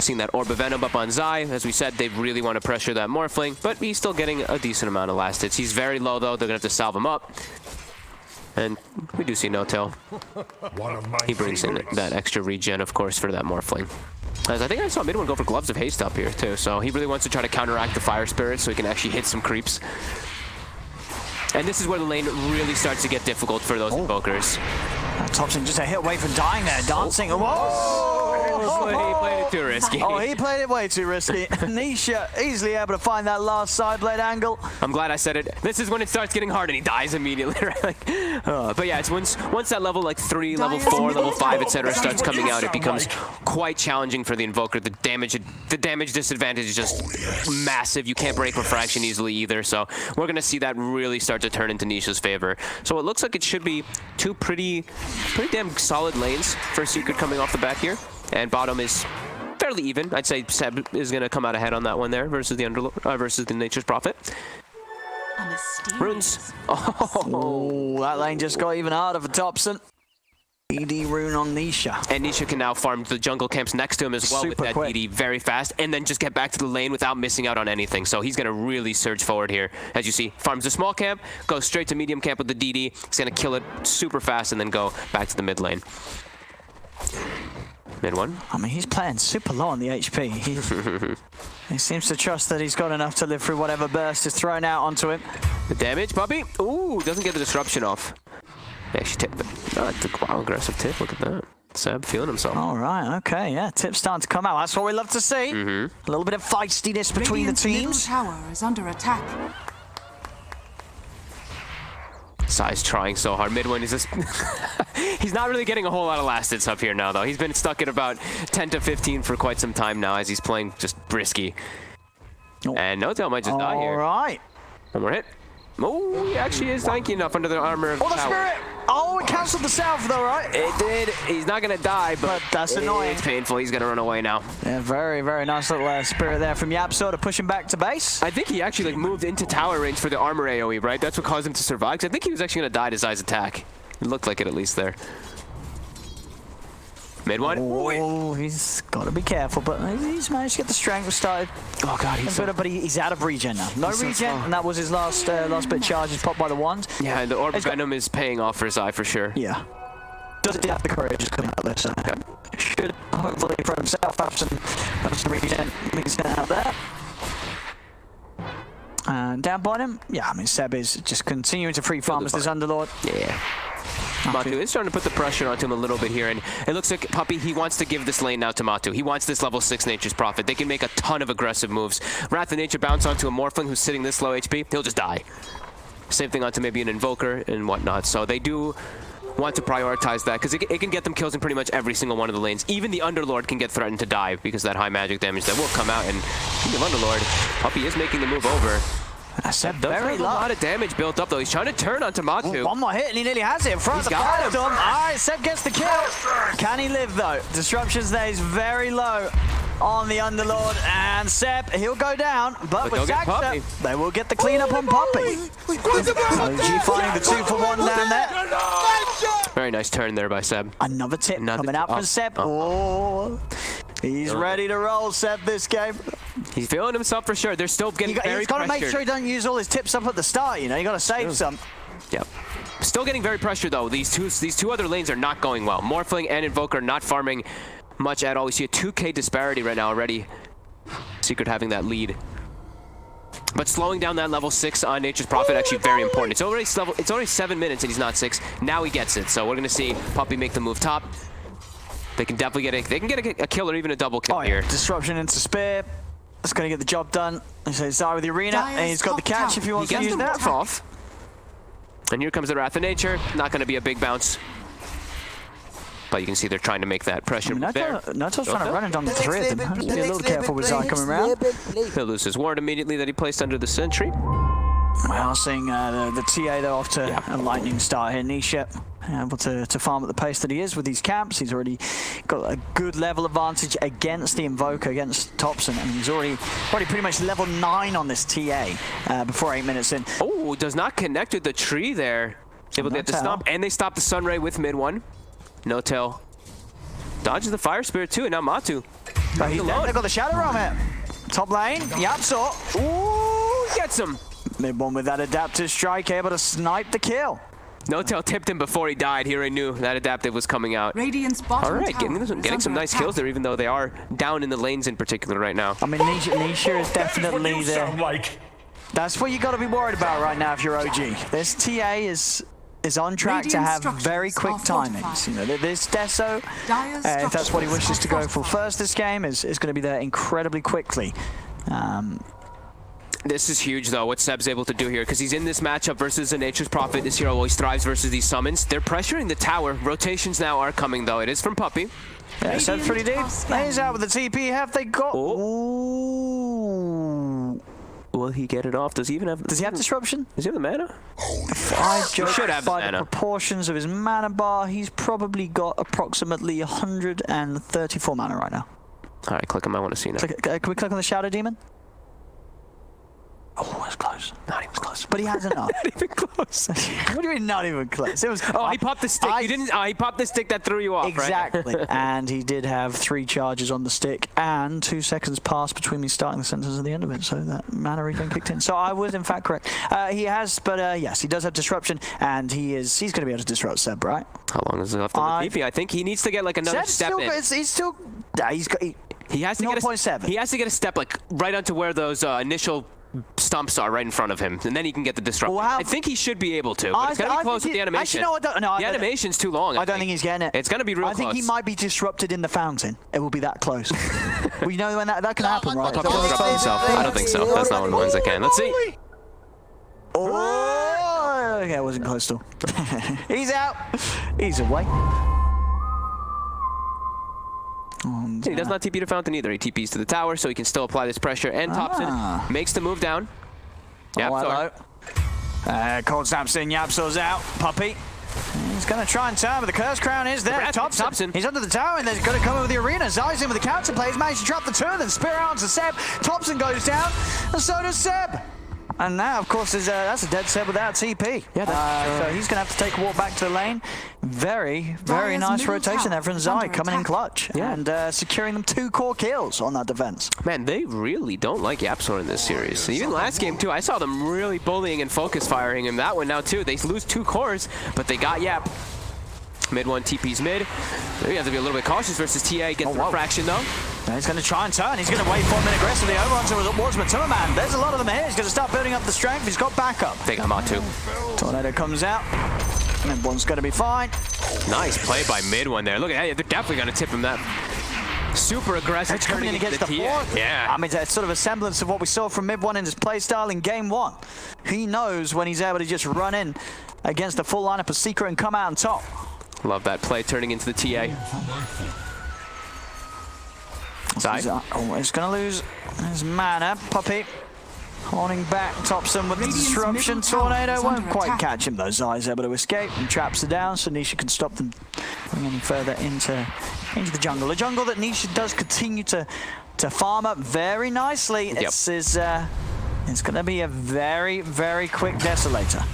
Seeing that Orb of Venom up on Zai. As we said, they really want to pressure that Morphling, but he's still getting a decent amount of last hits. He's very low, though. They're going to have to salve him up. And we do see No-Tail. He brings in that extra regen, of course, for that Morphling. As I think I saw Midone go for Gloves of Haste up here, too. So he really wants to try to counteract the Fire Spirit so he can actually hit some creeps. And this is where the lane really starts to get difficult for those Invokers. Topson just a hit away from dying there, dancing. Whoa! He played it too risky. Oh, he played it way too risky. Nisha easily able to find that last side blade angle. I'm glad I said it. This is when it starts getting hard and he dies immediately, right? Like, but yeah, it's once that level like 3, level 4, level 5, etc. starts coming out, it becomes quite challenging for the Invoker. The damage disadvantage is just massive. You can't break refraction easily either. So we're gonna see that really start to turn into Nisha's favor. So it looks like it should be two pretty damn solid lanes for Secret coming off the back here. And bottom is fairly even. I'd say Seb is going to come out ahead on that one there versus the Nature's Prophet. Runes. Oh, that lane just got even harder for Topson. DD rune on Nisha. And Nisha can now farm the jungle camps next to him as well with that DD very fast, and then just get back to the lane without missing out on anything. So he's going to really surge forward here. As you see, farms a small camp, goes straight to medium camp with the DD. He's going to kill it super fast and then go back to the mid lane. Mid one. I mean, he's playing super low on the HP. He seems to trust that he's got enough to live through whatever burst is thrown out onto him. The damage, puppy. Ooh, doesn't get the disruption off. Yeah, she tipped it. Oh, wow, aggressive tip. Look at that. Seb feeling himself. All right, okay, yeah. Tip's starting to come out. That's what we love to see. A little bit of feistiness between the teams. Tower is under attack. Sai's trying so hard. Midwin is just... He's not really getting a whole lot of last hits up here now, though. He's been stuck at about 10 to 15 for quite some time now as he's playing just brisky. And No-Tail might just die here. All right. One more hit. Oh, he actually is tanky enough under the armor of the tower. Spirit! Oh, it cancelled the south though, right? It did. He's not going to die, but that's annoying. It's painful. He's going to run away now. Yeah, very, very nice little spirit there from Yapso to push him back to base. I think he actually moved into tower range for the armor AoE, right? That's what caused him to survive. Because I think he was actually going to die to Zai's attack. It looked like it at least there. Mid one. Oh, he's got to be careful, but he's managed to get the strength started. Oh god, but he's out of regen now. No regen, and that was his last bit of charges popped by the wand. Yeah, and the Orb of Venom is paying off for Zai for sure. Yeah. Doesn't have the courage to come out there, so should hopefully for himself have some regen mixed out there. Down by him, yeah, I mean Seb is just continuing to free farm as this Underlord. Yeah. Matu is starting to put the pressure onto him a little bit here, and it looks like Puppy, he wants to give this lane now to Matu. He wants this level 6 Nature's Prophet. They can make a ton of aggressive moves. Wrath of Nature bounce onto a Morphling who's sitting this low HP, he'll just die. Same thing onto maybe an Invoker and whatnot. So they do want to prioritize that, because it can get them kills in pretty much every single one of the lanes. Even the Underlord can get threatened to die because of that high magic damage that will come out, and the Underlord, Puppy is making the move over. Seb very low. A lot of damage built up though. He's trying to turn onto Matu. One more hit and he nearly has it in front of the Firestorm. All right, Seb gets the kill. Can he live though? Disruptions there is very low on the Underlord, and Seb, he'll go down, but with Zaxter, they will get the cleanup on Puppy. OG finding the 2-for-1 down there. Very nice turn there by Seb. Another tip coming out from Seb. Oh, he's ready to roll, Seb, this game. He's feeling himself for sure. They're still getting very He's got to make sure he don't use all his tips up at the start, you know. You got to save some. Yep. Still getting very pressured though. These two other lanes are not going well. Morphling and Invoker not farming much at all. We see a 2k disparity right now already. Secret having that lead. But slowing down that level 6 on Nature's Prophet actually very important. It's already 7 minutes and he's not 6. Now he gets it. So we're gonna see Puppy make the move top. They can definitely get a kill or even a double kill here. Disruption into Spear. That's going to get the job done. So Zai with the arena, and he's got the catch if he wants to use that. Off. And here comes the Wrath of Nature. Not going to be a big bounce. But you can see they're trying to make that pressure there. No-Tail's trying to run it on the 3 of them. Have to be a little careful with Zai coming around. He'll lose his ward immediately that he placed under the sentry. Well, seeing the TA though off to a lightning start here. Nisha able to farm at the pace that he is with these camps. He's already got a good level advantage against the Invoker, against Topson, and he's already pretty much level 9 on this TA before 8 minutes in. Oh, does not connect with the tree there. Able to get the stomp, and they stop the Sunray with mid one. No-Tail dodges the Fire Spirit too, and now Matu But he's definitely got the Shadow Realm here. Top lane, Yapsor. Ooh, gets him. Mid one with that adaptive strike, able to snipe the kill. No-Tail tipped him before he died. He already knew that adaptive was coming out. Radiant's bottom All right, tower getting some nice kills there, even though they are down in the lanes in particular right now. I mean, Nisha is definitely there. That's what you got to be worried about right now if you're OG. This TA is on track to have very quick timings. You know, this Deso, if that's what he wishes to go for first this game, is going to be there incredibly quickly. This is huge, though, what Seb's able to do here, because he's in this matchup versus a Nature's Prophet. This hero always thrives versus these summons. They're pressuring the tower. Rotations now are coming, though. It is from Puppey. Yeah, Seb's pretty deep. He's out with the TP. Have they got... Ooh. Will he get it off? Does he even have... Does he have disruption? Does he have the mana? I should have the by mana. The proportions of his mana bar, he's probably got approximately 134 mana right now. All right, click him. I want to see now. Can we click on the Shadow Demon? Oh, it's close. Not even close. But he has enough. Not even close. What do you mean not even close? It was. Oh, he popped the stick. You didn't. Oh, he popped the stick that threw you off. Exactly. Right? And he did have 3 charges on the stick, and 2 seconds passed between me starting the sentence and the end of it. So that mana regen kicked in. So I was in fact correct. He has, but yes, he does have disruption, and he's going to be able to disrupt Seb, right? How long is it left on the TP? I think he needs to get like another step in. He's still. He has to get a. He has to get a step like right onto where those initial stumps are right in front of him, and then he can get the disruption. Well, I think he should be able to, but it's going to be close with the animation. Actually, no, the animation's too long. I don't think he's getting it. It's going to be real close. I think he might be disrupted in the fountain. It will be that close. Well, you know when that can happen, right? I'll disrupt himself. I don't think so. That's not one of the ones that can. Let's see. Oh, okay, I wasn't close to. He's out. He's away. He does not TP to fountain either. He TPs to the tower, so he can still apply this pressure. And Thompson makes the move down. Yep, Cold Snap's in, Yapsor's out. Puppey. He's going to try and turn, but the Curse Crown is there. Thompson. He's under the tower, and they're going to come over the arena. Zai's in with the counter play. He's managed to trap the turn, then Spear out onto Seb. Thompson goes down, and so does Seb. And now, of course, that's a dead Seb without TP. Yeah, so he's going to have to take a walk back to the lane. Very nice rotation there from Zai, coming in clutch and securing them 2 core kills on that defense. Man, they really don't like Yapsor in this series. Even last game, too, I saw them really bullying and focus firing him. That one now, too. They lose 2 cores, but they got Yap. Mid one, TP's mid. You have to be a little bit cautious versus TA. Get the refraction, though. And he's going to try and turn. He's going to wait for him aggressively over onto Wardsman. Timmerman, there's a lot of them here. He's going to start building up the strength. He's got backup. They got him out, too. Tornado comes out. Mid one's going to be fine. Nice play by mid one there. Look at that. They're definitely going to tip him that. Super aggressive. It's coming in against the TA. Yeah. I mean, it's sort of a semblance of what we saw from mid one in his playstyle in game 1. He knows when he's able to just run in against the full lineup of Secret and come out on top. Love that play turning into the TA. Zai. Oh, he's going to lose his mana. Puppey holding back Thompson with the disruption. Tornado won't quite catch him though. Zai's able to escape and traps her down, so Nisha can stop them going any further into the jungle. A jungle that Nisha does continue to farm up very nicely. Yep. It's going to be a very quick Desolator.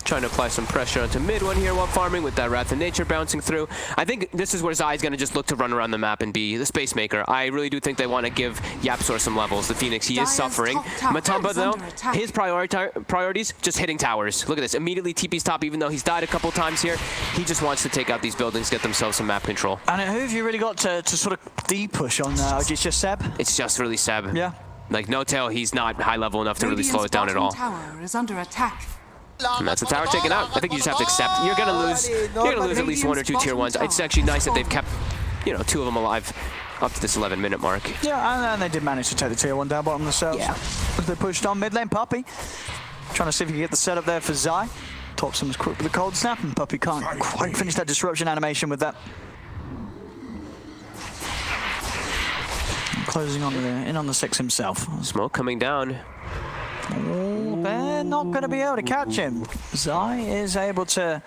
Trying to apply some pressure onto mid one here while farming with that Wrath of Nature bouncing through. I think this is where Zai's going to just look to run around the map and be the space maker. I really do think they want to give Yapsor some levels. The Phoenix, he is suffering. Matumba, though, his priorities, just hitting towers. Look at this. Immediately TP's top, even though he's died a couple times here. He just wants to take out these buildings, get themselves some map control. And who have you really got to sort of D-push on? It's just Seb? It's just really Seb. Yeah. Like, No-Tail, he's not high level enough to really slow it down at all. Tower is under attack. And that's the tower taken out. I think you just have to accept. You're gonna lose at least 1 or 2 tier 1s. It's actually nice that they've kept, 2 of them alive up to this 11-minute mark. Yeah, and they did manage to take the tier 1 down bottom themselves. Yeah. They pushed on mid lane. Puppey trying to see if he can get the setup there for Zai. Thompson was quick with the cold snap, and Puppey can't quite finish that disruption animation with that. Closing on the 6 himself. Smoke coming down. Oh, they're not going to be able to catch him. Zai is able to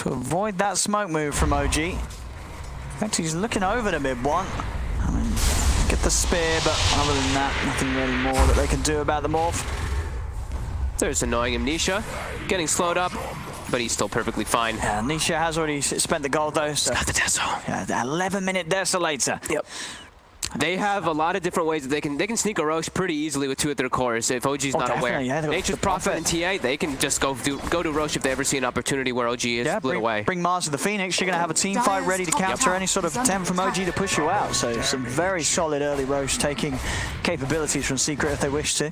avoid that smoke move from OG. In fact, he's looking over to mid one. I mean, get the spear, but other than that, nothing really more that they can do about the morph. There's annoying him, Nisha. Getting slowed up, but he's still perfectly fine. Yeah, Nisha has already spent the gold though. So. Got the Deso. Yeah, the 11-minute Desolator. Yep. They have a lot of different ways that they can sneak a Roche pretty easily with 2 at their cores if OG's not aware. Yeah, Nature's Prophet and TA, they can just go to Roche if they ever see an opportunity where OG is split away. Bring Mars to the Phoenix. You're going to have a team fight ready to counter any sort of attempt from OG to push you out. So some very solid early Roche taking capabilities from Secret if they wish to.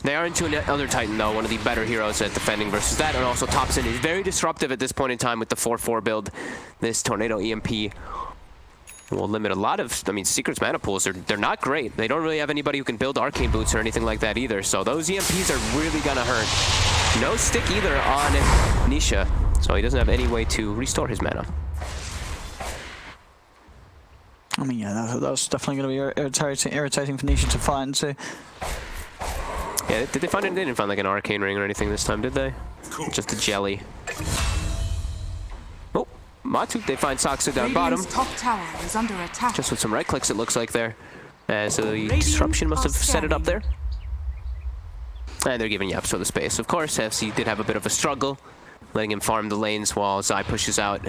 They are into another Titan, though, one of the better heroes at defending versus that, and also Thompson is very disruptive at this point in time with the 4-4 build. This Tornado EMP will limit a lot of, I mean, Secret's mana pools, they're not great. They don't really have anybody who can build Arcane Boots or anything like that either, so those EMPs are really gonna hurt. No stick either on Nisha, so he doesn't have any way to restore his mana. I mean, yeah, that's definitely going to be irritating for Nisha to find too. Yeah, did they find it? They didn't find like an Arcane Ring or anything this time, did they? Just a jelly. Oh, Matu, they find Saksa down bottom. Top tower is under attack. Just with some right clicks, it looks like there. So the disruption must have set it up there. And they're giving Yapso the space. Of course, FC did have a bit of a struggle, letting him farm the lanes while Zai pushes out.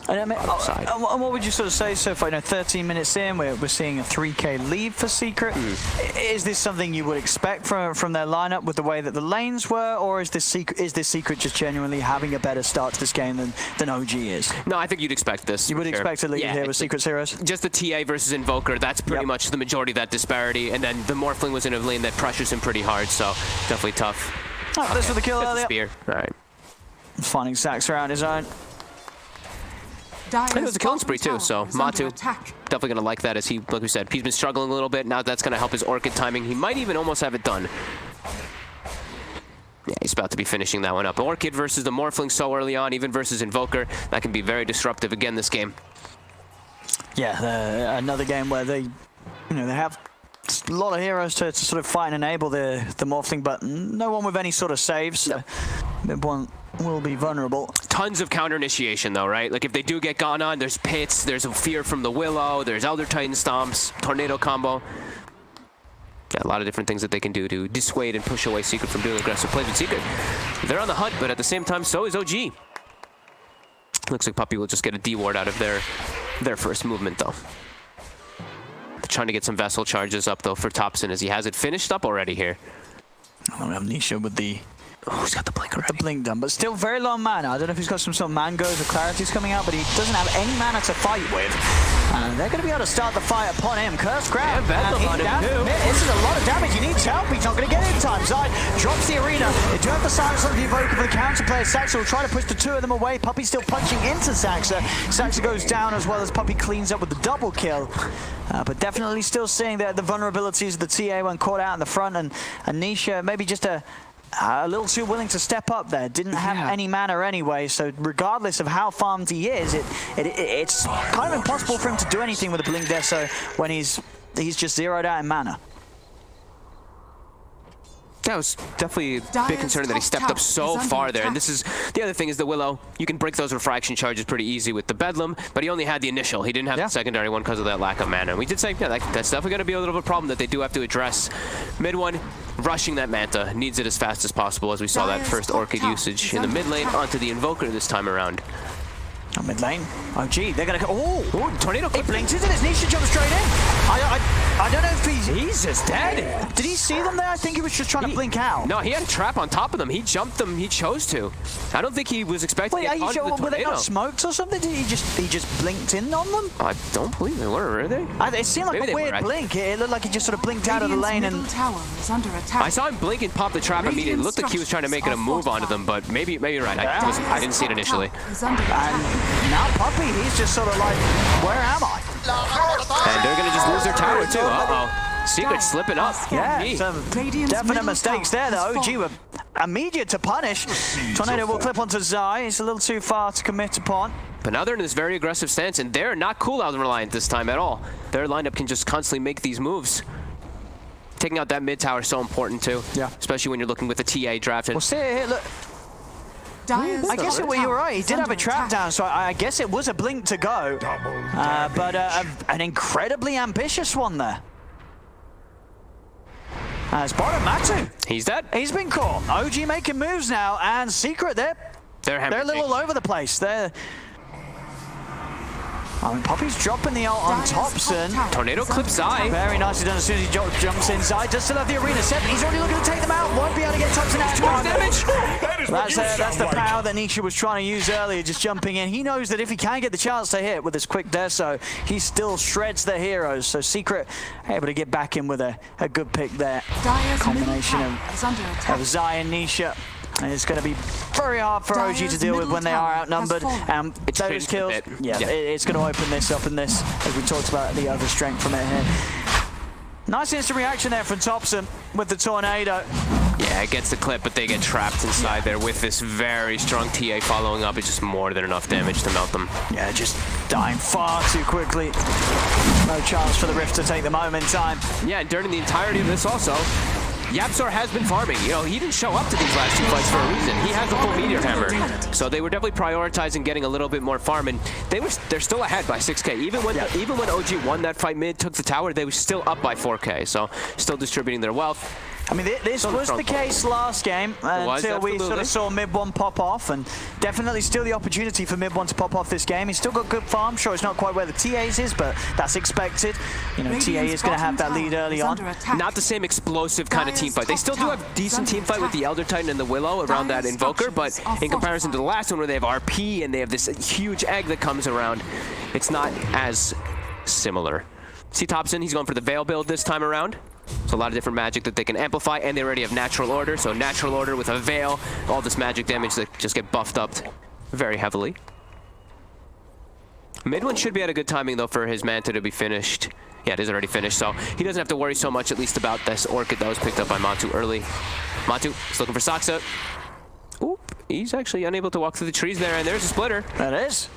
And I mean, what would you sort of say so far? 13 minutes in, we're seeing a 3K lead for Secret. Is this something you would expect from their lineup with the way that the lanes were, or is this Secret just genuinely having a better start to this game than OG is? No, I think you'd expect this. You would expect a lead here with Secret's heroes? Just the TA versus Invoker, that's pretty much the majority of that disparity, and then the Morphling was in a lane that pressures him pretty hard, so definitely tough. Oh, this for the kill earlier. Spear. All right. Finding Sax around his own. And it was a killing spree too, so Matu definitely going to like that, as he, like we said, he's been struggling a little bit. Now that's going to help his Orchid timing. He might even almost have it done. Yeah, he's about to be finishing that one up. Orchid versus the Morphling so early on, even versus Invoker, that can be very disruptive again this game. Yeah, another game where they have a lot of heroes to sort of fight and enable the Morphling, but no one with any sort of saves. So one will be vulnerable. Tons of counter initiation though, right? Like if they do get gone on, there's pits, there's a fear from the Willow, there's Elder Titan stomps, Tornado combo. Yeah, a lot of different things that they can do to dissuade and push away Secret from doing aggressive plays with Secret. They're on the hunt, but at the same time, so is OG. Looks like Puppey will just get a D ward out of their first movement though. They're trying to get some Vessel charges up though for Thompson, as he has it finished up already here. We have Nisha with the... Oh, he's got the blink already. The blink done, but still very low mana. I don't know if he's got some sort of mangoes or clarities coming out, but he doesn't have any mana to fight with. And they're going to be able to start the fight upon him. Curse grab. Yeah, on him too. This is a lot of damage. He needs help. He's not going to get it in time. Zai drops the arena. They do have the silence on the Evoker for the counter player. Saxa will try to push the 2 of them away. Puppey's still punching into Saxa. Saxa goes down as well as Puppey cleans up with the double kill. But definitely still seeing the vulnerabilities of the TA when caught out in the front. And Nisha maybe just a little too willing to step up there. Didn't have any mana anyway, so regardless of how farmed he is, it's kind of impossible for him to do anything with a Blink Deso when he's just zeroed out in mana. That was definitely a big concern that he stepped up so far there. And this is the other thing is the Willow. You can break those refraction charges pretty easy with the Bedlam, but he only had the initial. He didn't have the secondary one because of that lack of mana. And we did say, yeah, that's definitely going to be a little bit of a problem that they do have to address. Mid one, rushing that Manta, needs it as fast as possible, as we saw that first Orchid usage in the mid lane onto the Invoker this time around. Mid lane. Oh, gee, they're going to go. Oh, Tornado. He blinks it, and his Nisha jumps straight in. I don't know if he's just dead. Did he see them there? I think he was just trying to blink out. No, he had a trap on top of them. He jumped them. He chose to. I don't think he was expecting to get caught with the Tornado. Were they not smoked or something? Did he just blinked in on them? I don't believe they were they? It seemed like a weird blink. It looked like he just sort of blinked out of the lane. And tower is under attack. I saw him blink and pop the trap immediately. It looked like he was trying to make it a move onto them, but maybe you're right. I didn't see it initially. And now Puppey, he's just sort of like, where am I? And they're going to just lose their tower too. Uh-oh. Secret slipping up. Yeah, some definite mistakes there. The OG were immediate to punish. Tornado will clip onto Zai. It's a little too far to commit upon. But now they're in this very aggressive stance, and they're not cooldown reliant this time at all. Their lineup can just constantly make these moves. Taking out that mid tower is so important too. Yeah. Especially when you're looking with the TA drafted. Well, see here, look. I guess you were right. He did have a trap down, so I guess it was a blink to go. But an incredibly ambitious one there. As bottom Matu. He's dead. He's been caught. OG making moves now, and Secret, they're a little all over the place. I mean, Poppy's dropping the ult on Thompson. Tornado clips Zai. Very nicely done as soon as he jumps inside. Does still have the arena set. He's already looking to take them out. Won't be able to get Thompson out. Too much damage. That's the power that Nisha was trying to use earlier, just jumping in. He knows that if he can get the chance to hit with his quick deso, he still shreds the heroes. So Secret able to get back in with a good pick there. Combination of Zai and Nisha. And it's going to be very hard for OG to deal with when they are outnumbered. And those kills, it's going to open this up in this, as we talked about the other strength from it here. Nice instant reaction there from Thompson with the tornado. Yeah, it gets the clip, but they get trapped inside there with this very strong TA following up. It's just more than enough damage to melt them. Yeah, just dying far too quickly. No chance for the Rift to take the moment in time. Yeah, and during the entirety of this also, YapzOr has been farming. You know, he didn't show up to these last two fights for a reason. He has a full meteor hammer. So they were definitely prioritizing getting a little bit more farm, and they're still ahead by 6K. Even when OG won that fight mid, took the tower, they were still up by 4K. So still distributing their wealth. I mean, this was the case last game until we sort of saw Mid One pop off, and definitely still the opportunity for Mid One to pop off this game. He's still got good farm. Sure, it's not quite where the TAs is, but that's expected. You know, TA is going to have that lead early on. Not the same explosive kind of team fight. They still do have decent team fight with the Elder Titan and the Willow around that Invoker, but in comparison to the last one where they have RP and they have this huge egg that comes around, it's not as similar. See Thompson, he's going for the Veil build this time around. So a lot of different magic that they can amplify, and they already have Natural Order, so Natural Order with a Veil, all this magic damage that just get buffed up very heavily. Mid one should be at a good timing though for his Manta to be finished. Yeah, it is already finished, so he doesn't have to worry so much at least about this Orchid that was picked up by Matu early. Matu is looking for Saksa. Oop, he's actually unable to walk through the trees there, and there's a splitter. That is.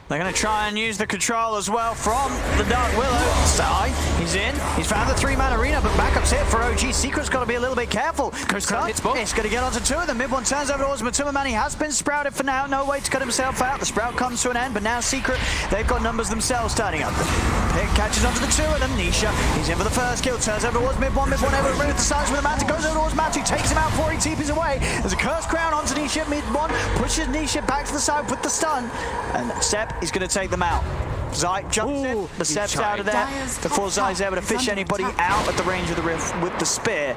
They're going to try and use the control as well from the Dark Willow. Sai, he's in. He's found the 3-man arena, but backup's hit for OG. Secret's got to be a little bit careful. Hits both. It's going to get onto two of them. Mid one turns over towards Matuma. He has been sprouted for now. No way to cut himself out. The sprout comes to an end, but now Secret, they've got numbers themselves turning up. Pick catches onto the two of them. Nisha, he's in for the first kill. Turns over towards Mid one able to bring it to silence with the Manta. Goes over towards Matu, takes him out before he TPs away. There's a Curse Crown onto Nisha. Mid one pushes Nisha back to the side with the stun. And Sep is going to take them out. Zai jumps in, the Sep's out of there before Zai's able to fish anybody out at the range of the Rift with the spear.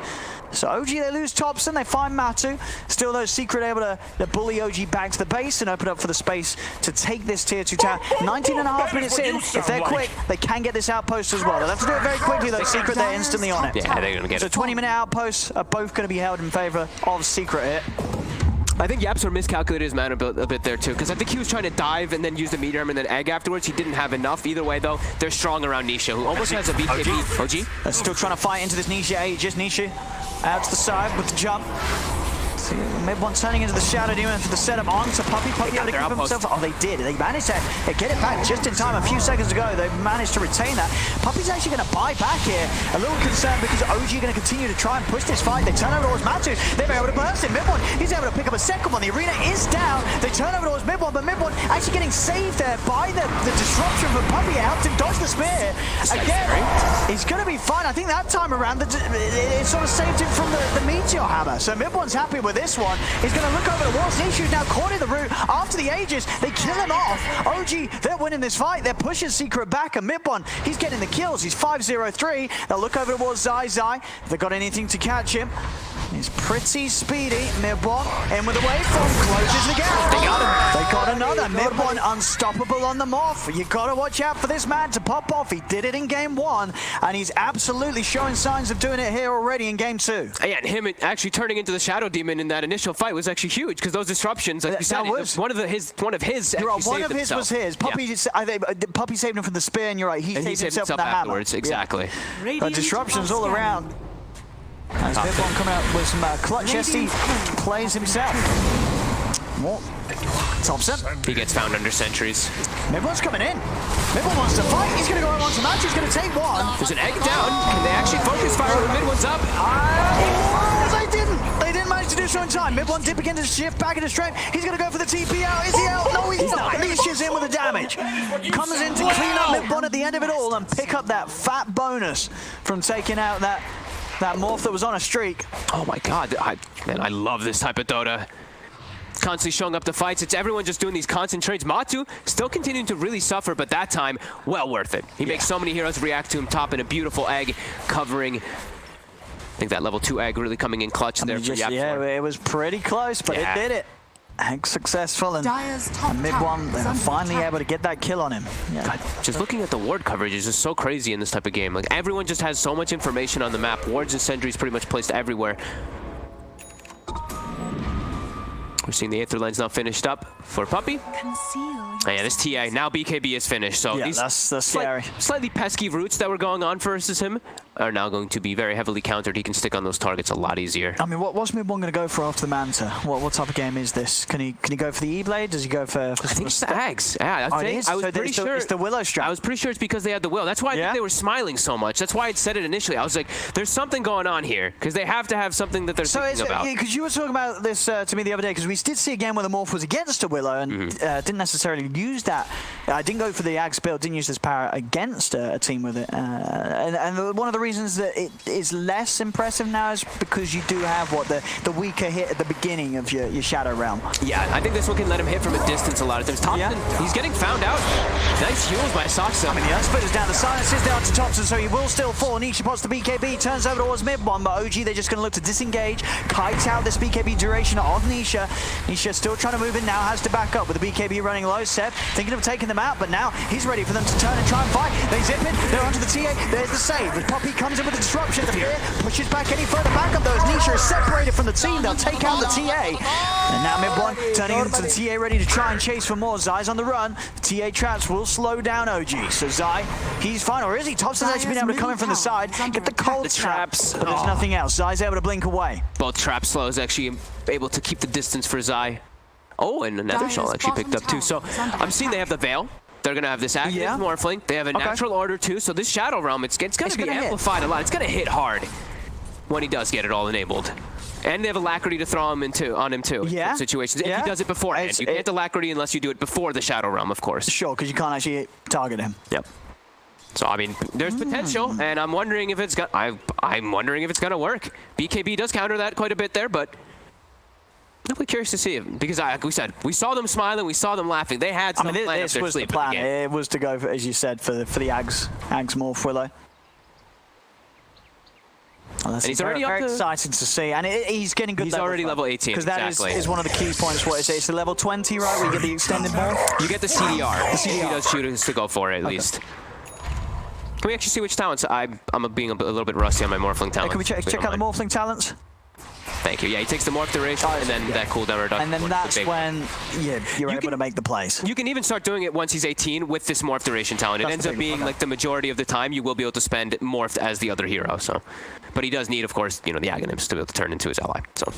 So OG, they lose Thompson, they find Matu. Still though, Secret able to bully OG back to the base and open up for the space to take this tier 2 tower. 19.5 minutes in, if they're quick, they can get this outpost as well. They'll have to do it very quickly though. Secret, they're instantly on it. Yeah, they're gonna get it. So 20-minute outposts are both going to be held in favor of Secret here. I think YapzOr miscalculated his mana a bit there too, because I think he was trying to dive and then use the meteor and then egg afterwards. He didn't have enough. Either way though, they're strong around Nisha, who almost has a BKB. OG? They're still trying to fight into this Nisha Aegis. Nisha out to the side with the jump. Mid one turning into the Shadow Demon for the setup onto Puppy. Puppy able to keep himself. Oh, they did. They managed to get it back just in time. A few seconds ago, they managed to retain that. Puppy's actually going to buy back here. A little concerned because OG are going to continue to try and push this fight. They turn over towards Matu. They're able to burst it. Mid one, he's able to pick up a second one. The arena is down. They turn over towards Mid one, but Mid one actually getting saved there by the disruption from Puppy. It helped him dodge the spear. Again, he's going to be fine. I think that time around, it sort of saved him from the meteor hammer. So Mid one's happy with this one. He's going to look over the walls. Nisha's now caught in the root after the Aegis. They kill him off. OG, they're winning this fight. They're pushing Secret back, and Mid1, he's getting the kills. He's 5-0-3. They'll look over towards Zai. If they've got anything to catch him. He's pretty speedy. Mid1 in with a waveform, closes the gap. They got him. They got another. Mid1 unstoppable on the morph. You got to watch out for this man to pop off. He did it in game 1, and he's absolutely showing signs of doing it here already in game 2. Yeah, and him actually turning into the Shadow Demon in that initial fight was actually huge, because those disruptions, like you said, one of his. One of his was his. Puppy, Puppy saved him from the spear, and you're right. He saved himself from the afterwards. Hammer. Exactly. Yeah. Disruptions all around. As Mid1 coming out with some clutch SD plays himself. More. Thompson. He gets found under sentries. Mid1's coming in. Mid1 wants to fight. He's going to go out onto Match. He's going to take one. There's an egg down. Can they actually focus fire when Mid1's up? They didn't. They didn't manage to do so in time. Mid1 did begin to shift back into strength. He's going to go for the TP out. Is he out? No, he's not. Nisha's in with the damage. Comes in to clean up Mid1 at the end of it all and pick up that fat bonus from taking out that morph that was on a streak. Oh my god, man, I love this type of Dota. constantly showing up to fights. It's everyone just doing these constant trades. Matu still continuing to really suffer, but that time, well worth it. He makes so many heroes react to him top in a beautiful egg covering. I think that level 2 egg really coming in clutch there for Yap. Yeah, it was pretty close, but it did it. Egg successful, and mid one, they're finally able to get that kill on him. Yeah. God, just looking at the ward coverage is just so crazy in this type of game. Like, everyone just has so much information on the map. Wards and sentries pretty much placed everywhere. We're seeing the Aether line's now finished up for Puppy. Oh, yeah, this TA, now BKB is finished. So these that's scary. Slightly pesky routes that were going on versus him are now going to be very heavily countered. He can stick on those targets a lot easier. I mean, what's mid one going to go for after the Manta? What type of game is this? Can he go for the E-Blade? Does he go for I think it's the Ags. Yeah, I was pretty sure. It's the Willow strat. I was pretty sure it's because they had the Will. That's why I think they were smiling so much. That's why I said it initially. I was like, there's something going on here, because they have to have something that they're thinking about. Because you were talking about this to me the other day, because we did see a game where the Morph was against a Willow and didn't necessarily use that. I didn't go for the Ags build, didn't use this power against a team with it. And one of the reasons that it is less impressive now is because you do have the weaker hit at the beginning of your Shadow Realm. Yeah, I think this one can let him hit from a distance a lot of times. Thompson, he's getting found out. Nice heals by Saksa. I mean, the Unsplitters down, the silence is down to Thompson, so he will still fall. Nisha pots the BKB, turns over towards mid one, but OG, they're just going to look to disengage, kites out this BKB duration of Nisha. Nisha still trying to move in now, has to back up with the BKB running low. Sep thinking of taking them out, but now he's ready for them to turn and try and fight. They zip it, they're onto the TA, there's the save. The Poppy comes in with the disruption. The fear pushes back any further back up, though, as Nisha is separated from the team. They'll take out the TA. And now mid one turning into the TA, ready to try and chase for more. Zai's on the run. The TA traps will slow down OG. So Zai, he's fine, or is he? Thompson's actually been able to come in from the side, get the cold traps, but there's nothing else. Zai's able to blink away. Both trap slows actually able to keep the distance for Zai. Oh, and another Shawl actually picked up too. So I'm seeing they have the Veil. They're going to have this active Morphling. They have a natural order too. So this Shadow Realm, it's going to be amplified a lot. It's going to hit hard when he does get it all enabled. And they have Alacrity to throw him on him too. Yeah. In situations. If he does it beforehand. You can't Alacrity unless you do it before the Shadow Realm, of course. Sure, because you can't actually target him. Yep. So I mean, there's potential, and I'm wondering if it's I'm wondering if it's going to work. BKB does counter that quite a bit there, but I'm really curious to see it, because like we said, we saw them smiling, we saw them laughing. They had some plan up their sleeve. It was to go for, as you said, for the Ags Morph Willow. Well, and he's already very exciting to see, and he's getting good. He's already level 18, because that is one of the key points. What is it? It's the level 20, right? Where you get the extended morph. You get the CDR. The CDR does shooters to go for it at least. Can we actually see which talents? I'm being a little bit rusty on my Morphling talents. Can we check out the Morphling talents? Thank you. Yeah, he takes the morph duration and then that cooldown reduction. And then that's when you're able to make the plays. You can even start doing it once he's 18 with this morph duration talent. It ends up being like the majority of the time you will be able to spend morphed as the other hero. So, but he does need, of course, the Aghanims to be able to turn into his ally. So,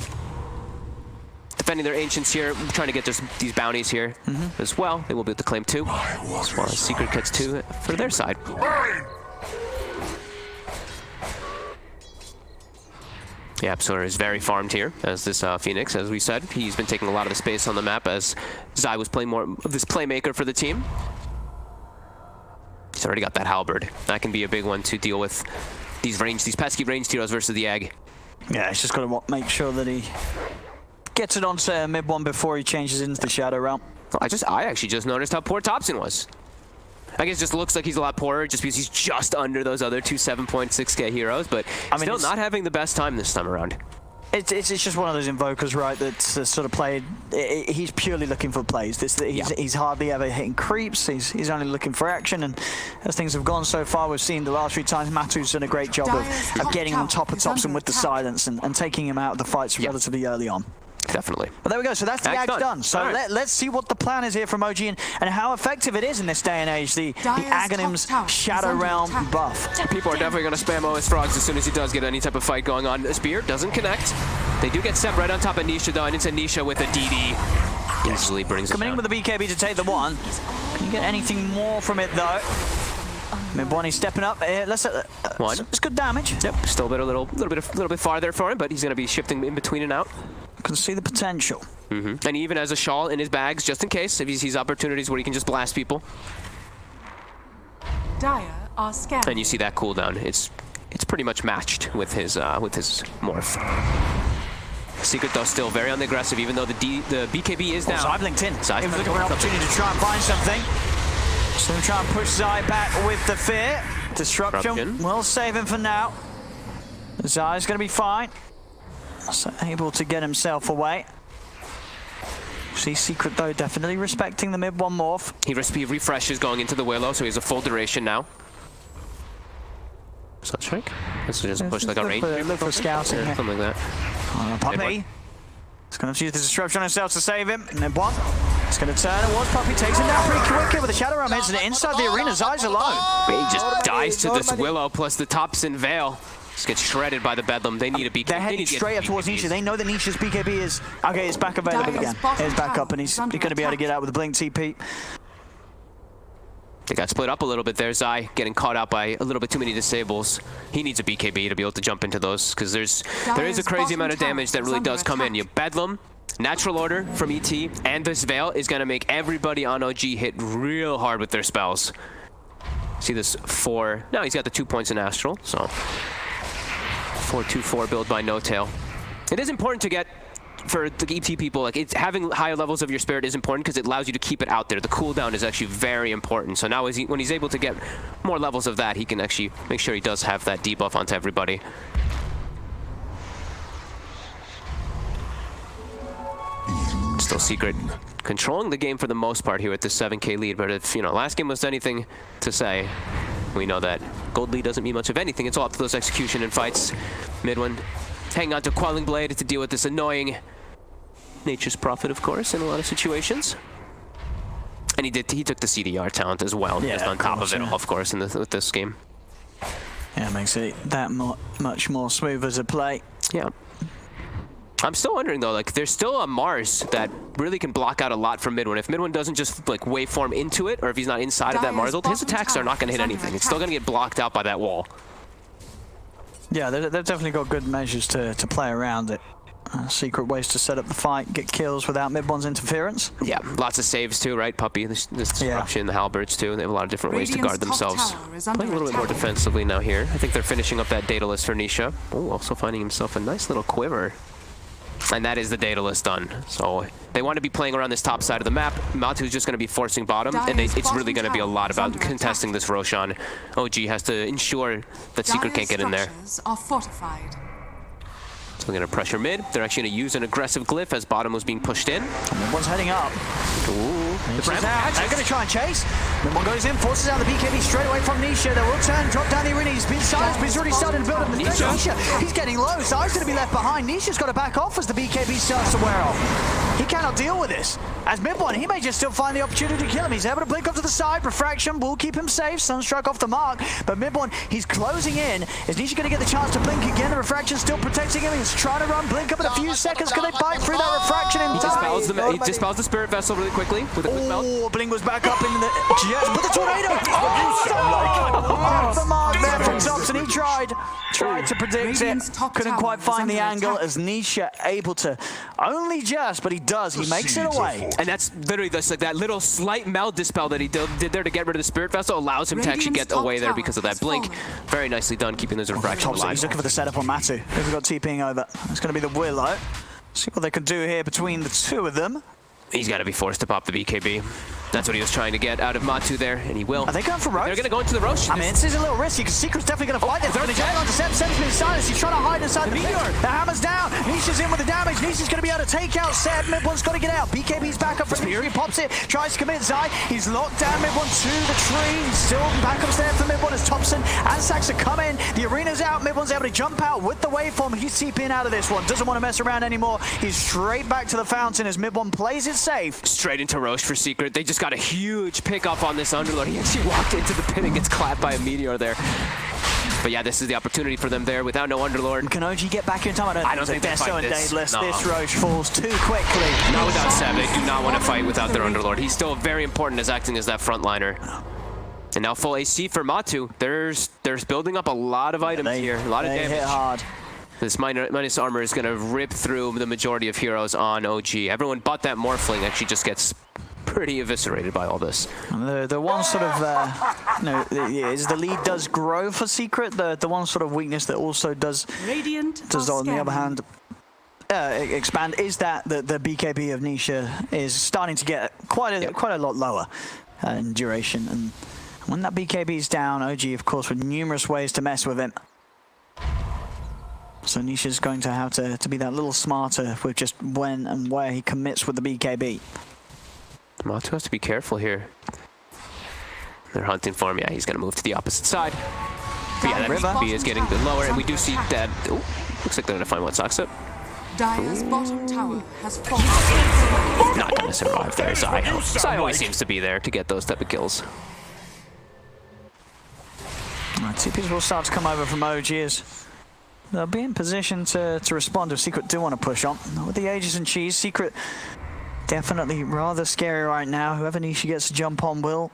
defending their ancients here, trying to get these bounties here as well. They will be able to claim 2, as well as Secret gets 2 for their side. Yeah, Absoler is very farmed here as this Phoenix, as we said. He's been taking a lot of the space on the map as Zai was playing more of this playmaker for the team. He's already got that Halberd. That can be a big one to deal with these pesky ranged heroes versus the Egg. Yeah, he's just got to make sure that he gets it onto mid one before he changes into the Shadow Realm. I actually just noticed how poor Thompson was. I guess it just looks like he's a lot poorer just because he's just under those other two 7.6k heroes, but still not having the best time this time around. It's just one of those invokers, right, that's sort of played. He's purely looking for plays. He's hardly ever hitting creeps. He's only looking for action, and as things have gone so far, we've seen the last few times Matu's done a great job of getting on top of Thompson with the silence and taking him out of the fights relatively early on. Definitely. But there we go. So that's the Ags done. So let's see what the plan is here from OG and how effective it is in this day and age. The Aghanim's Shadow Realm buff. People are definitely going to spam OS Frogs as soon as he does get any type of fight going on. Spear doesn't connect. They do get Sep right on top of Nisha though, and it's a Nisha with a DD. Easily brings it down. Coming in with the BKB to take the one. Can you get anything more from it though? Mibwani stepping up. One. It's good damage. Yep. Still a little bit farther for him, but he's going to be shifting in between and out. Can see the potential. And he even has a shawl in his bags just in case if he sees opportunities where he can just blast people. Dire are scared. And you see that cooldown. It's pretty much matched with his morph. Secret, though, still very on the aggressive, even though the BKB is down. Zai blinked in. Zai's Looking for an opportunity to try and find something. So we'll try and push Zai back with the fear. Disruption will save him for now. Zai's going to be fine. So able to get himself away. See Secret, though, definitely respecting the mid one morph. He refreshes going into the Willow, so he has a full duration now. Sunstrike? This is just push like a range. Look for scouting. Yeah, something like that. Puppey. He's going to use the disruption on himself to save him. Mid one. It's going to turn towards Puppey. Takes him down pretty quickly with a Shadow Realm incident inside the arena. Zai's alone. He just dies to this Willow plus the Thompson Veil. Just gets shredded by the Bedlam. They need a BKB. They're heading straight up towards Nisha. They know that Nisha's BKB is... Okay, it's back available again. He's back up, and he's going to be able to get out with the Blink TP. They got split up a little bit there. Zai getting caught out by a little bit too many disables. He needs a BKB to be able to jump into those, because there is a crazy amount of damage that really does come in. You Bedlam, Natural Order from ET, and this Veil is going to make everybody on OG hit real hard with their spells. See this 4... No, he's got the 2 points in Astral, so... 4-2-4 build by No Tail. It is important to get, for the ET people, like having higher levels of your spirit is important because it allows you to keep it out there. The cooldown is actually very important. So now when he's able to get more levels of that, he can actually make sure he does have that debuff onto everybody. Still Secret controlling the game for the most part here with this 7K lead, but if, last game was anything to say, we know that gold lead doesn't mean much of anything. It's all up to those execution and fights. Mid one hanging on to Quelling Blade to deal with this annoying Nature's Prophet, of course, in a lot of situations. And he took the CDR talent as well, just on top of it all, of course, with this game. Yeah, it makes it that much more smooth as a play. Yeah. I'm still wondering, though, like, there's still a Mars that really can block out a lot from mid one. If mid one doesn't just, like, waveform into it, or if he's not inside of that Mars ult, his attacks are not going to hit anything. It's still going to get blocked out by that wall. Yeah, they've definitely got good measures to play around it. Secret ways to set up the fight, get kills without mid one's interference. Yeah, lots of saves, too, right, Puppey? This disruption, the halberds, too. They have a lot of different ways to guard themselves. Playing a little bit more defensively now here. I think they're finishing up that Daedalus for Nisha. Oh, also finding himself a nice little quiver. And that is the Daedalus done. So they want to be playing around this top side of the map. Matu's just going to be forcing bottom, and it's really going to be a lot about contesting this Roshan. OG has to ensure that Secret can't get in there. So they're going to pressure mid. They're actually going to use an aggressive glyph as bottom was being pushed in. One's heading up. Ooh. They're going to try and chase. Then one goes in, forces out the BKB straight away from Nisha. They will turn, drop down the arena. He's been silenced, but he's already started to build up the Nisha. He's getting low. Zai's going to be left behind. Nisha's got to back off as the BKB starts to wear off. He cannot deal with this. As mid one, he may just still find the opportunity to kill him. He's able to blink off to the side. Refraction will keep him safe. Sunstrike off the mark. But mid one, he's closing in. Is Nisha going to get the chance to blink again? The refraction still protecting him. He's trying to run blink up in a few seconds. Can they bite through that refraction in time? He dispels the Spirit Vessel really quickly with a quick melt. Oh, blink was back up in the jets, but the tornado! Off the mark there from Thompson. He tried to predict it. Couldn't quite find the angle as Nisha able to only just, but he does. He makes it away. And that's literally just like that little slight meld dispel that he did there to get rid of the Spirit Vessel allows him to actually get away there because of that blink. Very nicely done, keeping those refractions alive. He's looking for the setup on Matu. They've got TPing over. It's going to be the Willow. See what they can do here between the two of them. He's got to be forced to pop the BKB. That's what he was trying to get out of Matu there, and he will. Are they going for Roche? They're going to go into the Roche. I mean, this is a little risky because Secret's definitely going to fight this. They're going to jump onto Seb. Seb's been silenced. He's trying to hide inside the meteor. The hammer's down. Nisha's in with the damage. Nisha's going to be able to take out Seb. Mid one's got to get out. BKB's back up for Nisha. He pops it, tries to commit Zai. He's locked down mid one to the tree. He's still back upstairs for mid one as Thompson and Saxa come in. The arena's out. Mid one's able to jump out with the waveform. He's TPing out of this one. Doesn't want to mess around anymore. He's straight back to the fountain as mid one plays it safe. Straight into Roche for Secret. They just got a huge pick up on this Underlord. He actually walked into the pit and gets clapped by a meteor there. But yeah, this is the opportunity for them there without no Underlord. Can OG get back in time? I don't think they're so in this. Daedalus. No. This Roche falls too quickly. Not without Seb. They do not want to fight without their Underlord. He's still very important as acting as that frontliner. And now full AC for Matu. There's building up a lot of items here. A lot of damage. Hit hard. This minus armor is going to rip through the majority of heroes on OG. Everyone but that Morphling actually just gets pretty eviscerated by all this. The one sort of, is the lead does grow for Secret. The one sort of weakness that also does on the other hand, expand is that the BKB of Nisha is starting to get quite a lot lower in duration, and when that BKB is down, OG of course with numerous ways to mess with him. So Nisha's going to have to be that little smarter with just when and where he commits with the BKB. Matu has to be careful here. They're hunting for him. Yeah, he's going to move to the opposite side. But yeah, that BKB is getting a bit lower, and we do see that. Ooh, looks like they're going to find what Saksa. Dire's bottom tower has fallen. Not going to survive there, Zai. Zai always seems to be there to get those type of kills. TPs will start to come over from OG as they'll be in position to respond if Secret do want to push on. With the Aegis and Cheese, Secret definitely rather scary right now. Whoever Nisha gets to jump on will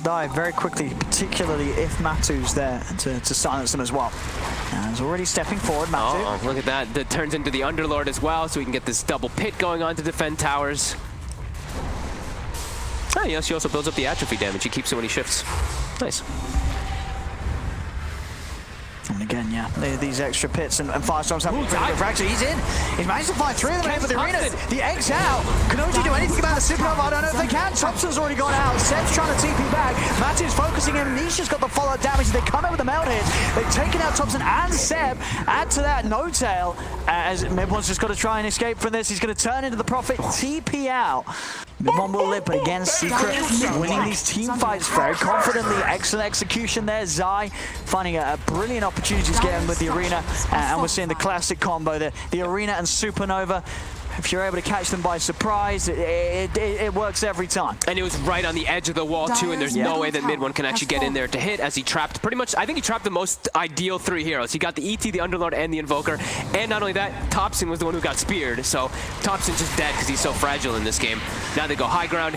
die very quickly, particularly if Matu's there to silence them as well. And he's already stepping forward, Matu. Oh, look at that. That turns into the Underlord as well, so we can get this double pit going on to defend towers. Oh, yes, she also builds up the atrophy damage. He keeps it when he shifts. Nice. And again, yeah, these extra pits and firestorms have actually he's in. He's managed to find 3 of them in for the arena. The egg's out. Can OG do anything about the supernova? I don't know if they can. Thompson's already gone out. Seb's trying to TP back. Matu's focusing him. Nisha's got the follow-up damage. They come in with the melt hit. They've taken out Thompson and Seb. Add to that No Tail as Mid1's just got to try and escape from this. He's going to turn into the Prophet. TP out. Mid1 will live, but again, Secret winning these team fights very confidently. Excellent execution there. Zai finding a brilliant opportunity to get in with the arena, and we're seeing the classic combo there. The arena and supernova. If you're able to catch them by surprise, it works every time. And it was right on the edge of the wall too, and there's no way that Mid1 can actually get in there to hit, as he trapped pretty much, I think he trapped the most ideal 3 heroes. He got the ET, the Underlord, and the Invoker. And not only that, Thompson was the one who got speared, so Thompson's just dead because he's so fragile in this game. Now they go high ground.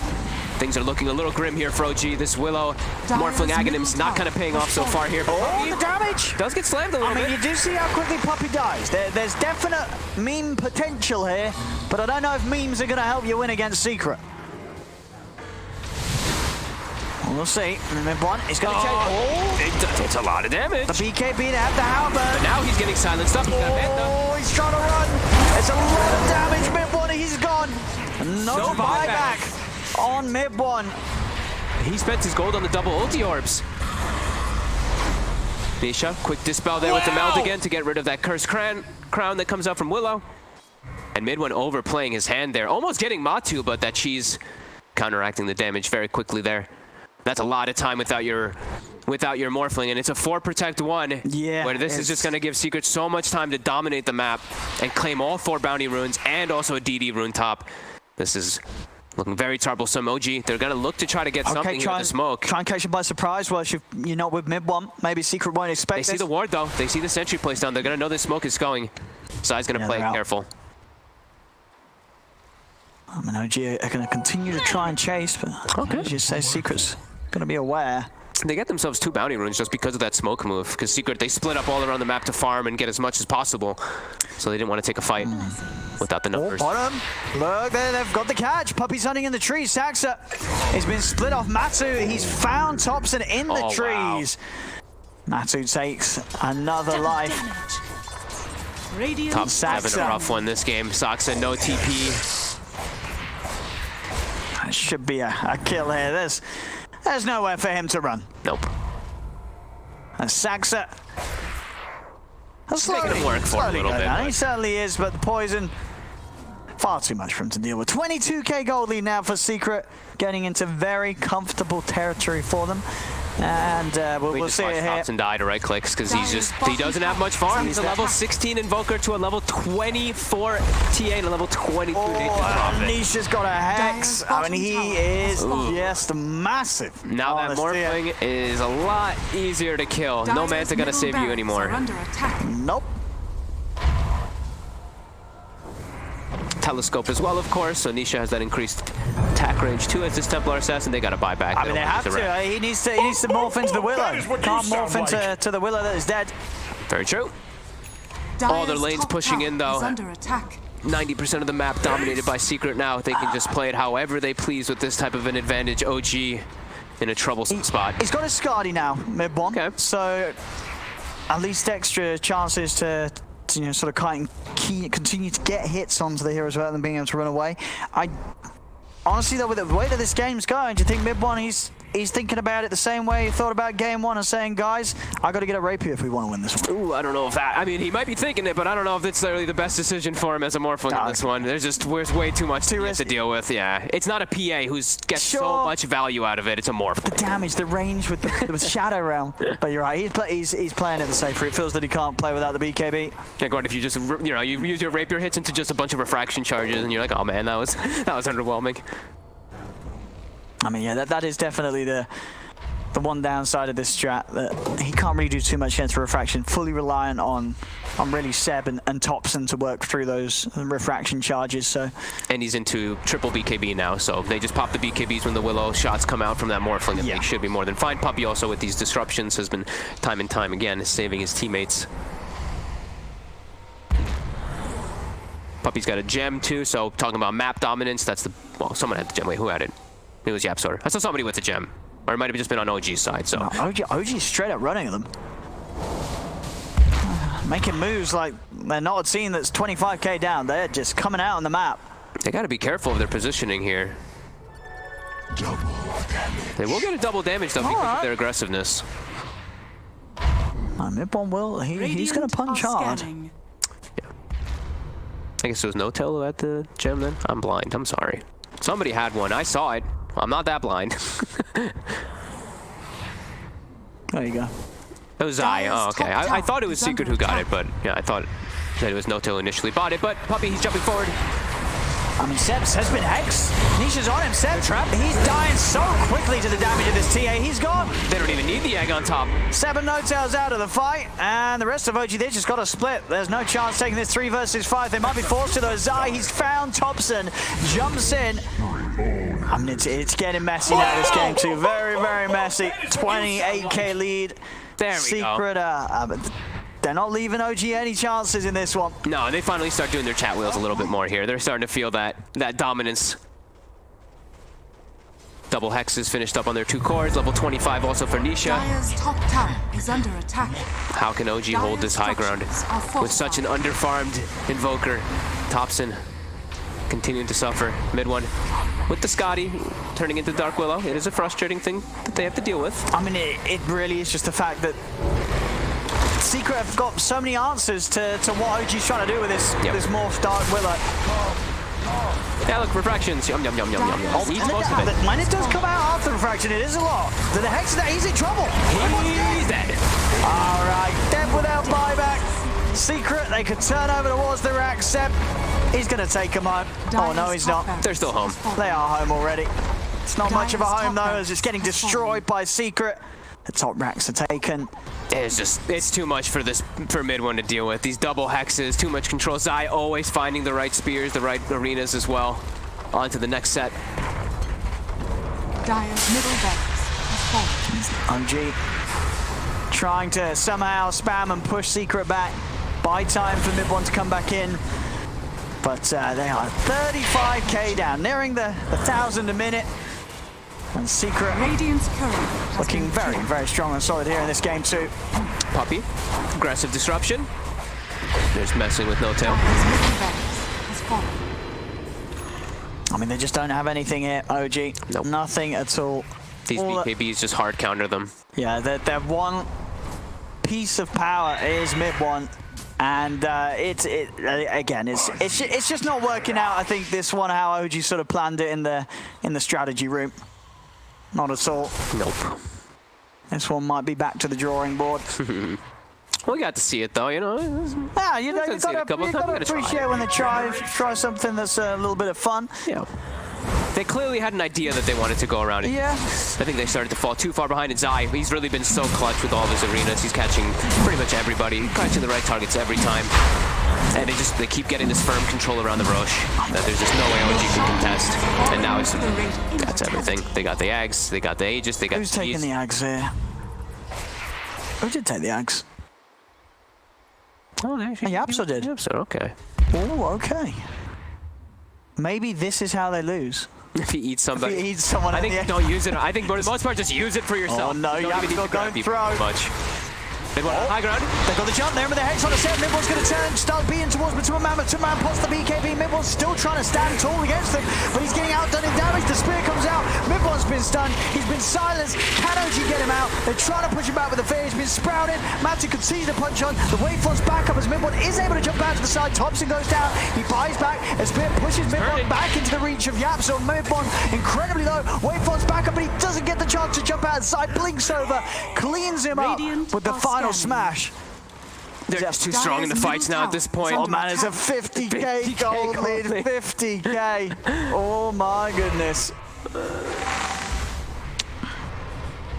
Things are looking a little grim here for OG. This Willow Morphling Aghanim's not kind of paying off so far here. Oh, the damage! Does get slammed a little bit. I mean, you do see how quickly Puppy dies. There's definite meme potential here, but I don't know if memes are going to help you win against Secret. We'll see. Mid1, he's going to check. It's a lot of damage. The BKB to have the halberd. But now he's getting silenced up. He's got a Oh, he's trying to run. It's a lot of damage. Mid1, he's gone. No buyback on Mid1. He spent his gold on the double ulti orbs. Nisha, quick dispel there with the meld again to get rid of that cursed crown that comes out from Willow. And Mid1 overplaying his hand there, almost getting Matu, but that Cheese counteracting the damage very quickly there. That's a lot of time without your Morphling, and it's a 4 protect 1. Yeah. Where this is just going to give Secret so much time to dominate the map and claim all 4 bounty runes and also a DD rune top. This is looking very troublesome. OG, they're going to look to try to get something here with the smoke. Try and catch him by surprise. Well, you're not with Mid1. Maybe Secret won't expect They see the ward, though. They see the sentry placed down. They're going to know this smoke is going. Zai's going to play it careful. I mean, OG are going to continue to try and chase, but as you say, Secret's going to be aware. They get themselves 2 bounty runes just because of that smoke move, because Secret, they split up all around the map to farm and get as much as possible, so they didn't want to take a fight without the numbers. Bottom. Look, they've got the catch. Puppy's hunting in the trees. Saksa has been split off Matu. He's found Thompson in the trees. Wow. Matu takes another life. Top's having a rough one this game. Saksa, no TP. That should be a kill here. There's nowhere for him to run. Nope. And Saksa. He's making it work for him a little bit. He certainly is, but the poison, far too much for him to deal with. 22k gold lead now for Secret, getting into very comfortable territory for them. And we'll see it here. Thompson die to right clicks because he doesn't have much farm. He's a level 16 Invoker to a level 24 TA and a level 22 Nisha's got a Hex. I mean, he is just massive. Now that Morphling is a lot easier to kill. No Manta gonna save you anymore. Nope. Telescope as well, of course, so Nisha has that increased attack range too as this Templar Assassin. They gotta buy back. I mean, they have to. He needs to morph into the Willow. Can't morph into the Willow that is dead. Very true. All their lanes pushing in though. 90% of the map dominated by Secret now. They can just play it however they please with this type of an advantage. OG in a troublesome spot. He's got a Skadi now, Mid1. Okay. So at least extra chances to sort of continue to get hits onto the heroes without them being able to run away. Honestly, though, with the way that this game's going, do you think mid one he's thinking about it the same way he thought about game one and saying, guys, I got to get a rapier if we want to win this one? Ooh, I don't know if that. I mean, he might be thinking it, but I don't know if it's really the best decision for him as a Morphling in this one. There's way too much to deal with. Yeah, it's not a PA who gets so much value out of it. It's a Morph. The damage, the range with the Shadow Realm. But you're right. He's playing it the safer. It feels that he can't play without the BKB. Yeah, Gordon, if you just you use your rapier hits into just a bunch of refraction charges, and you're like, oh man, that was underwhelming. I mean, yeah, that is definitely the one downside of this strat, that he can't really do too much against refraction, fully reliant on really Seb and Thompson to work through those refraction charges. So, and he's into triple BKB now, so they just pop the BKBs when the Willow shots come out from that Morphling, and they should be more than fine. Puppy also with these disruptions has been time and time again saving his teammates. Puppy's got a gem too, so talking about map dominance, that's the, well, someone had the gem. Wait, who had it? It was Yapsor. I saw somebody with a gem. Or it might have just been on OG's side, so. No, OG's straight up running them. Making moves like they're not a team that's 25k down. They're just coming out on the map. They got to be careful of their positioning here. They will get a double damage, though, because of their aggressiveness. Mid-bomb will. He's going to punch hard. Yeah. I guess it was No-Tail who had the gem then? I'm blind. I'm sorry. Somebody had one. I saw it. I'm not that blind. There you go. It was I. Oh, okay. I thought it was Secret who got it, but yeah, I thought that it was No-Tail initially bought it. But Puppy, he's jumping forward. I mean, Seb's has been hexed. Nisha's on him. Seb, he's dying so quickly to the damage of this TA. He's gone. They don't even need the egg on top. Seb and No-Tail's out of the fight, and the rest of OG, they just got to split. There's no chance taking this 3 versus 5. They might be forced to, though. Zai, he's found Thompson, jumps in. I mean, it's getting messy now, this game, too. Very, very messy. 28k lead. There we go. They're not leaving OG any chances in this one. No, they finally start doing their chat wheels a little bit more here. They're starting to feel that dominance. Double hexes finished up on their 2 cores. Level 25 also for Nisha. Dire's top tower is under attack. How can OG hold this high ground with such an underfarmed Invoker? Thompson continuing to suffer. Mid one with the Scotty turning into Dark Willow. It is a frustrating thing that they have to deal with. I mean, it really is just the fact that Secret have got so many answers to what OG's trying to do with this morph Dark Willow. Yeah, look, refractions. Yum, yum, yum, yum, yum, yum. Eats most of it. When it does come out after refraction, it is a lot. The Hex, he's in trouble. He's dead. All right, dead without buyback. Secret, they could turn over towards the rack. Seb, he's going to take them home. Oh, no, he's not. They're still home. They are home already. It's not much of a home, though, as it's getting destroyed by Secret. The top racks are taken. It's too much for mid one to deal with. These double hexes, too much control. Zai always finding the right spears, the right arenas as well. On to the next set. Dire's middle barracks has fallen. OG trying to somehow spam and push Secret back. Buy time for mid one to come back in. But they are 35k down, nearing the 1,000 a minute. And Secret Radiant's current looking very, very strong and solid here in this game too. Puppy, aggressive disruption. There's messing with No-Tail. I mean, they just don't have anything here, OG. Nope. Nothing at all. These BKBs just hard counter them. Yeah, their one piece of power is mid one. And again, it's just not working out. I think this one, how OG sort of planned it in the strategy room. Not at all. Nope. This one might be back to the drawing board. We got to see it though, you know. Yeah, you got to appreciate when they try something that's a little bit of fun. Yeah. They clearly had an idea that they wanted to go around it. Yeah. I think they started to fall too far behind. And Zai, he's really been so clutch with all of his arenas. He's catching pretty much everybody, catching the right targets every time. And they keep getting this firm control around the Roche that there's just no way OG can contest. And now that's everything. They got the Ags, they got the Aegis, they got Who's taking the Ags here? Who did take the Ags? Oh, actually. Yapso did. Yapso, okay. Oh, okay. Maybe this is how they lose. If he eats somebody. If he eats someone, I think don't use it. I think for the most part, just use it for yourself. Oh no, Yapso going through. Much. They want high ground. They got the jump there with the Hex on the set. Midwell's going to turn, start beating towards Matuma Man. Matuma Man pots the BKB. Midwell's still trying to stand tall against them, but he's getting outdone in damage. The spear comes out. Midwell's been stunned. He's been silenced. Can OG get him out? They're trying to push him back with the fear. He's been sprouted. Matu could see the punch on. The waveform's back up as Midwell is able to jump out to the side. Thompson goes down. He buys back. A spear pushes Midwell back into the reach of Yap. So Midwell incredibly low. Waveform's back up, but he doesn't get the chance to jump out the side. Blinks over, cleans him up with the final smash. They're just too strong in the fights now at this point. Oh man, it's a 50k gold lead, 50k. Oh my goodness.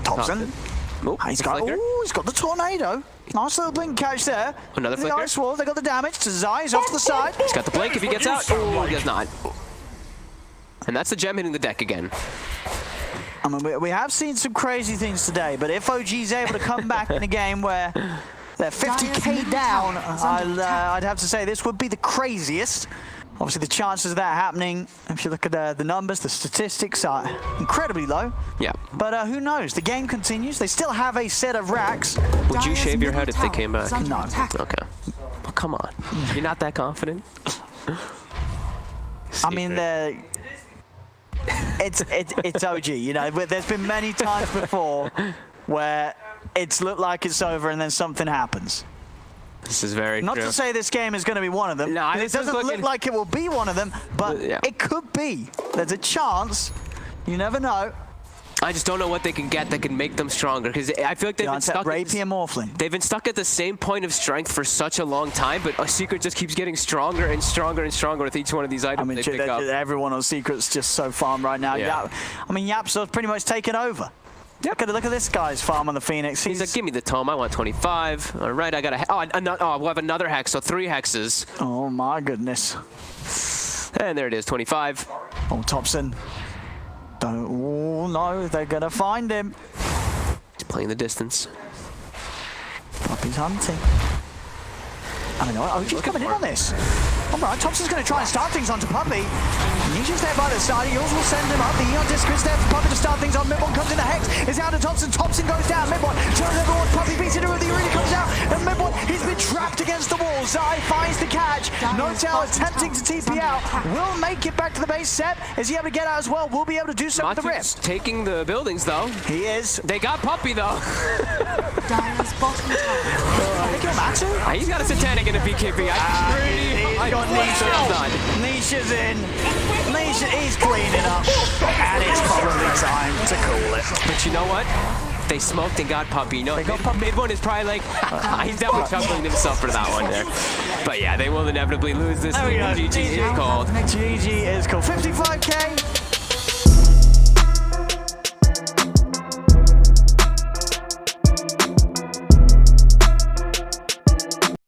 Thompson. He's got the tornado. Nice little blink catch there. Another the flicker. Ice Wall, they got the damage. To Zai's off to the side. He's got the blink if he gets out. Oh, he does not. And that's the gem hitting the deck again. I mean, we have seen some crazy things today, but if OG's able to come back in a game where they're 50k down, I'd have to say this would be the craziest. Obviously, the chances of that happening, if you look at the numbers, the statistics are incredibly low. Yeah. But who knows? The game continues. They still have a set of racks. Would you shave your head if they came back? No. Okay. Well, come on. You're not that confident? I mean, it's OG, you know. There's been many times before where it's looked like it's over and then something happens. This is very Not true. to say this game is going to be one of them. No, it doesn't look like it will be one of them, but yeah. it could be. There's a chance. You never know. I just don't know what they can get that can make them stronger, because I feel like they've been stuck. Rapier Morphling. They've been stuck at the same point of strength for such a long time, but Secret just keeps getting stronger and stronger and stronger with each one of these items they pick up. Everyone on Secret's just so farm right now. Yeah. I mean, Yap's pretty much taken over. Yep. Look at this guy's farm on the Phoenix. He's like, give me the tome. I want 25. All right, I got a. We'll have another hex, so 3 hexes. Oh my goodness. And there it is, 25. Oh, Thompson. Oh no, they're gonna find him. He's playing the distance. Puppy's hunting. I don't know. Oh, he's coming in on this. All right, Thompson's going to try and start things onto Puppy. Nisha's there by the side. He also will send him up. The Eon Disc is there for Puppy to start things on. Midwell comes in the Hex. Is out to Thompson. Thompson goes down. Midwell turns everyone. Puppy beats it. The arena comes out. And Midwell, he's been trapped against the wall. Zai finds the catch. No Tail attempting to TP out. Will make it back to the base set. Is he able to get out as well? Will be able to do so with the Rift. Taking the buildings, though. He is. They got Puppy, though. Dire's bottom tower. He's got a Satanic in a BKB. He's got Nisha's in. Nisha, he's cleaning up. And it's probably time to call it. But you know what? They smoked and got Puppy. You know, Mid-one is probably like, he's definitely chuckling himself for that one there. But yeah, they will inevitably lose this. There we go. GG is called. GG is called. 55k.